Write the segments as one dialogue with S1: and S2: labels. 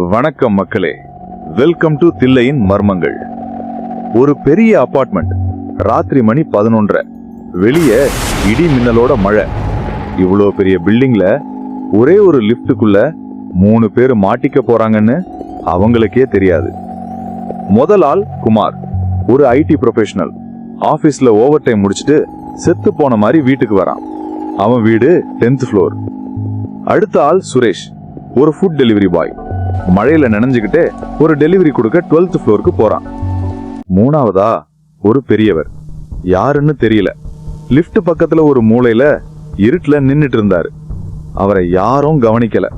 S1: வணக்கம் மக்களே, welcome to தில்லையின் மர்மங்கள். ஒரு பெரிய அபார்ட்மெண்ட், ராத்திரி மணி 11:30, வெளியே இடி மின்னலோட மழை. இவ்வளோ பெரிய பில்டிங்ல ஒரே ஒரு லிப்டுக்குள்ள 3 பேர் மாட்டிக்க போறாங்கன்னு அவங்களுக்கே தெரியாது. முதல் ஆள் குமார், ஒரு ஐடி ப்ரொஃபஷனல். ஆபீஸ்ல ஓவர் டைம் முடிச்சுட்டு செத்து போன மாதிரி வீட்டுக்கு வரான். அவன் வீடு 10th ஃப்ளோர். அடுத்த ஆள் சுரேஷ், ஒரு ஃபுட் டெலிவரி பாய். மழையில நனைஞ்சுக்கிட்டே ஒரு டெலிவரி கொடுக்க 12th ஃப்ளோருக்கு போறான். மூணாவதா ஒரு பெரியவர், யாருன்னு தெரியல. லிப்ட் பக்கத்துல ஒரு மூலையில இருட்டுல நின்னுட்டு இருந்தாரு. அவரை யாரும் கவனிக்கல.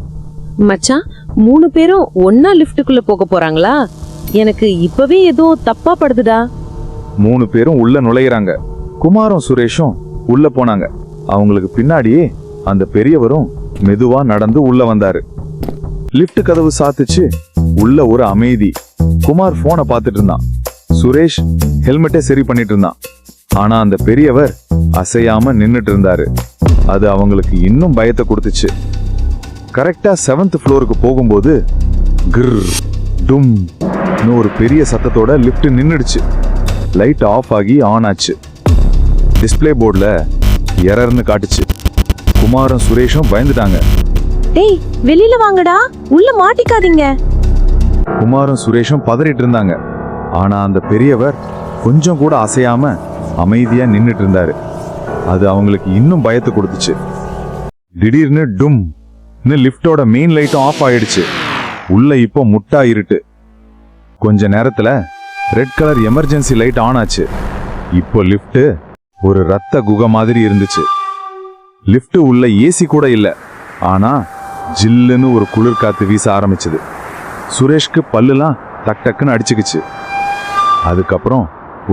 S2: மச்சான், 3 பேரும் ஒன்னா லிப்டுக்குள்ள போக போறாங்களா? எனக்கு இப்பவே ஏதோ தப்பா படுதுடா.
S1: 3 பேரும் உள்ள நுழையிறாங்க. குமாரும் சுரேஷும் உள்ள போனாங்க. அவங்களுக்கு பின்னாடியே அந்த பெரியவரும் மெதுவா நடந்து உள்ள வந்தாரு. லிப்ட் கதவு சாத்துச்சு. உள்ள ஒரு அமைதி. குமார் போனை பார்த்துட்டு இருந்தான். சுரேஷ் ஹெல்மெட்டை சரி பண்ணிட்டு இருந்தான். ஆனா அந்த பெரியவர் அசையாம நின்னுட்டு இருந்தாரு. அது அவங்களுக்கு இன்னும் பயத்தை கொடுத்துச்சு. கரெக்டா 7th ஃப்ளோருக்கு போகும்போது கிர் டும் ஒரு பெரிய சத்தத்தோட லிப்ட் நின்னுடுச்சு. லைட் ஆஃப் ஆகி ஆன் ஆச்சு. டிஸ்பிளே போர்டுல எரர்னு காட்டுச்சு. குமாரும் சுரேஷும் பயந்துட்டாங்க.
S2: டேய், வெளியில வாங்கடா, உள்ள மாட்டிக்காதீங்க.
S1: குமாரும் சுரேஷும் பதறிட்டு இருந்தாங்க. ஆனா அந்த பெரியவர் கொஞ்சம் கூட அசையாம அமைதியா நின்னுட்டு இருந்தாரு. அது அவங்களுக்கு இன்னும் பயத்தை கொடுத்துச்சு. திடீர்னு டும் லிப்டோட மெயின் லைட்டும் ஆஃப் ஆயிடுச்சு. உள்ள இப்போ முட்டா இருட்டு. கொஞ்ச நேரத்துல red colour emergency light on ஆச்சு. இப்போ லிப்ட் ஒரு ரத்த குகை மாதிரி இருந்துச்சு. லிப்ட் உள்ள ஏசி கூட இல்ல. ஆனா ஜில்லுன்னு ஒரு குளிர் காத்து வீச ஆரம்பிச்சது. சுரேஷ்க்கு பல்லுலாம் டக் டக்குன்னு அடிச்சுக்குச்சு. அதுக்கப்புறம்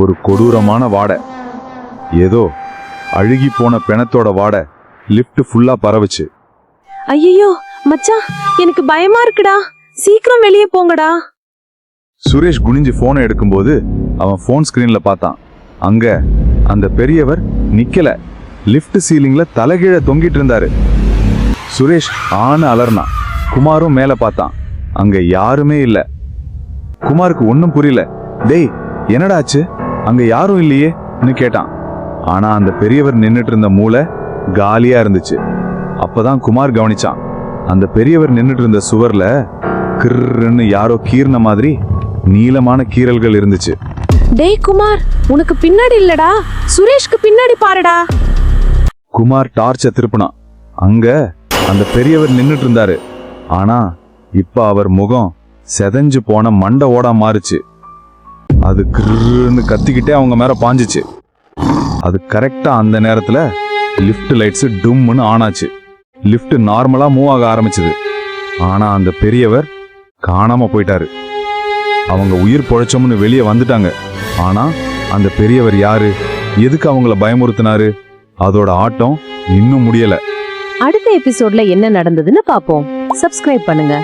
S1: ஒரு கொடூரமான வாடை, ஏதோ அழுகி போன பிணத்தோட வாடை லிப்ட் ஃபுல்லா பரவுச்சு.
S2: ஐயோ மச்சான், எனக்கு பயமா இருக்குடா, சீக்கிரம் வெளியே போங்கடா.
S1: சுரேஷ் குனிஞ்சு போனை எடுக்கும்போது அவன் போன் ஸ்கிரீன்ல பார்த்தான். அங்க அந்த பெரியவர் நிக்கல, லிப்ட் சீலிங்ல தலைகீழ தொங்கிட்டு இருந்தாரு. சுரேஷ் ஆன அலர்னான். குமாரும் மேல பார்த்தான். அங்க யாருமே இல்ல. குமாருக்கு ஒன்னும் புரியல. டேய், என்னடாச்சு, அங்க யாரும் இல்லையேன்னு கேட்டான். ஆனா அந்த பெரியவர் நின்னுட்டு இருந்த மூளை காலியா இருந்துச்சு. அப்பதான் குமார் கவனிச்சான். அந்த பெரியவர் நின்னுட்டு இருந்த சுவர்ல கிர்ன்னு யாரோ கீர்ன மாதிரி நீளமான கீறல்கள் இருந்துச்சு.
S2: டேய் குமார், உனக்கு பின்னாடி இல்லடா, சுரேஷ்க்கு பின்னாடி பாருடா.
S1: குமார் டார்ச்சை திருப்பினான். அங்க அந்த பெரியவர் நின்னுட்டு இருந்தாரு. ஆனா இப்ப அவர் முகம் செதஞ்சு போன மண்டை ஓடா மாறுச்சு. அது கிருன்னு கத்திக்கிட்டே அவங்க மேல பாஞ்சிச்சு. அது கரெக்டா அந்த நேரத்துல லிப்ட் லைட்ஸ் டும்னு ஆன் ஆச்சு. லிப்ட் நார்மலா மூவ் ஆக ஆரம்பிச்சது. ஆனா அந்த பெரியவர் காணாம போயிட்டாரு. அவங்க உயிர் பொழைச்சோம்னு வெளியே வந்துட்டாங்க. ஆனா அந்த பெரியவர் யாரு, எதுக்கு அவங்கள பயமுறுத்தினாரு, அதோட ஆட்டம் இன்னும் முடியல.
S2: அடுத்த எபிசோட்ல என்ன நடந்ததுன்னு பாப்போம். சப்ஸ்கிரைப் பண்ணுங்க.